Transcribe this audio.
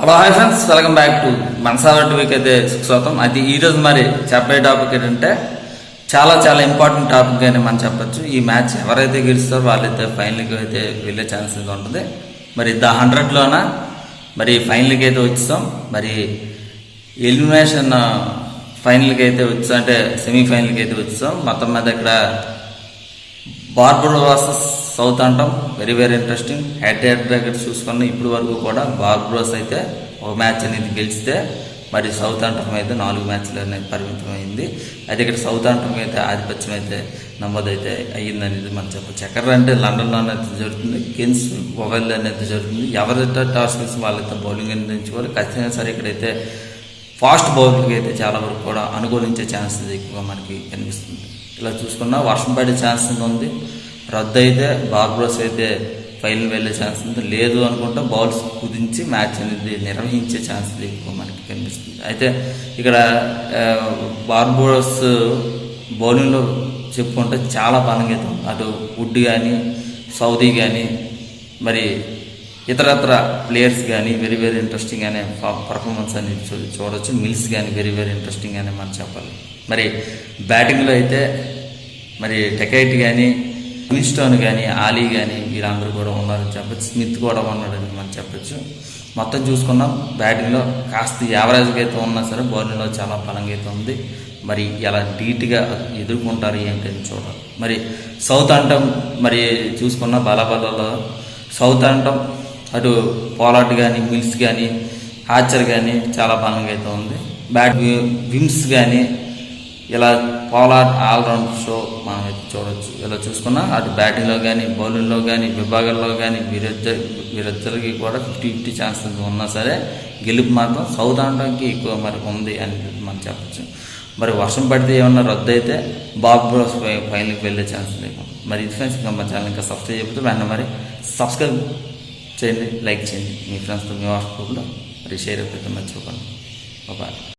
Hello hi friends, welcome back to మనసాల టీవీకి అయితే స్వాగతం. అది ఈరోజు మరి చెప్పే టాపిక్ ఏంటంటే చాలా చాలా ఇంపార్టెంట్ టాపిక్ అని మనం చెప్పచ్చు. ఈ మ్యాచ్ ఎవరైతే గెలుస్తారో వాళ్ళైతే ఫైనల్కి అయితే వెళ్ళే ఛాన్స్ అయితే ఉంటుంది. మరి 100లోన మరి ఫైనల్కి అయితే వచ్చాం. మరి ఎలిమినేషన్ ఫైనల్కి అయితే వచ్చాం, అంటే సెమీఫైనల్కి అయితే వచ్చాం. మొత్తం మీద ఇక్కడ బార్బరో వర్సెస్ సౌత్ అంటాం. Very very interesting. హెడ్ దగ్గర చూసుకున్న ఇప్పుడు వరకు కూడా బార్బరోస్ అయితే ఒక మ్యాచ్ అనేది గెలిస్తే మరి సౌత్ అంటం అయితే 4 మ్యాచ్లు అనేది పరిమితమైంది. అయితే ఇక్కడ సౌత్ అంటం అయితే ఆధిపత్యం అయితే నమోదైతే అయ్యిందనేది మనం చెప్పచ్చు. ఎక్కడ అంటే లండన్లో అనేది జరుగుతుంది, కింగ్స్ మొబైల్ అనేది జరుగుతుంది. ఎవరైతే టాస్ వేసి వాళ్ళైతే బౌలింగ్ అనేది ఎంచుకోవాలి. ఖచ్చితంగా సరే ఇక్కడైతే ఫాస్ట్ బౌలర్కి అయితే చాలా వరకు కూడా అనుకూలించే ఛాన్సెస్ ఎక్కువగా మనకి కనిపిస్తుంది. ఇలా చూసుకున్నా వర్షం పడే ఛాన్స్ ఉంది. రద్దు అయితే బార్బరోస్ అయితే ఫైనల్ వెళ్ళే ఛాన్స్ ఉంది. లేదు అనుకుంటే బౌల్స్ కుదించి మ్యాచ్ అనేది నిర్వహించే ఛాన్స్ ఎక్కువ మనకి కనిపిస్తుంది. అయితే ఇక్కడ బార్బరోస్ బౌలింగ్లో చెప్పుకుంటే చాలా బలంగా అటు వుడ్ కానీ సౌదీ కానీ మరి ఇతరత్ర ప్లేయర్స్ కానీ వెరీ వెరీ ఇంట్రెస్టింగ్ అనే పర్ఫార్మెన్స్ అనేది చూడవచ్చు. మిల్స్ కానీ వెరీ వెరీ ఇంట్రెస్టింగ్ అని మనం చెప్పాలి. మరి బ్యాటింగ్లో అయితే మరి టెకైట్ కానీ విన్స్టోన్ కానీ ఆలీ కానీ వీళ్ళందరూ కూడా ఉన్నారని చెప్పచ్చు. స్మిత్ కూడా ఉన్నాడని మనం చెప్పచ్చు. మొత్తం చూసుకున్నాం బ్యాటింగ్లో కాస్త యావరేజ్గా అయితే ఉన్నా సరే బౌలింగ్లో చాలా బలంగా అయితే ఉంది. మరి ఎలా ధీటుగా ఎదుర్కొంటారు ఏంటని చూడాలి. మరి సౌత్ అంటం మరి చూసుకున్న బలబలలో సౌత్ అంటం అటు పోలార్డ్ కానీ మిల్స్ కానీ హాచర్ కానీ చాలా బలంగా అయితే ఉంది. విమ్స్ కానీ ఇలా పోలార్డ్ ఆల్రౌండ్ షో మనం అయితే చూడవచ్చు. ఇలా చూసుకున్నా అటు బ్యాటింగ్లో కానీ బౌలింగ్లో కానీ విభాగాల్లో కానీ వీరిద్దరికి కూడా 50-50 ఛాన్సెస్ ఉన్నా సరే గెలుపు మాత్రం సౌత్ అంటానికి ఎక్కువ మరి ఉంది అని మనం చెప్పచ్చు. మరి వర్షం పడితే ఏమన్నా రద్దు అయితే బార్బరోస్ ఫైనల్కి వెళ్ళే ఛాన్స్ లేవు. మరి ఇది ఫ్రెండ్స్, ఇంకా మా ఛానల్ ఇంకా సబ్స్క్రైబ్ చెబుతూ వెంటనే మరి సబ్స్క్రైబ్ చేయండి, లైక్ చేయండి, మీ ఫ్రెండ్స్తో మీ వాట్సాప్ గ్రూప్లో మరి షేర్ అయితే మర్చిపోకండి. బాయ్.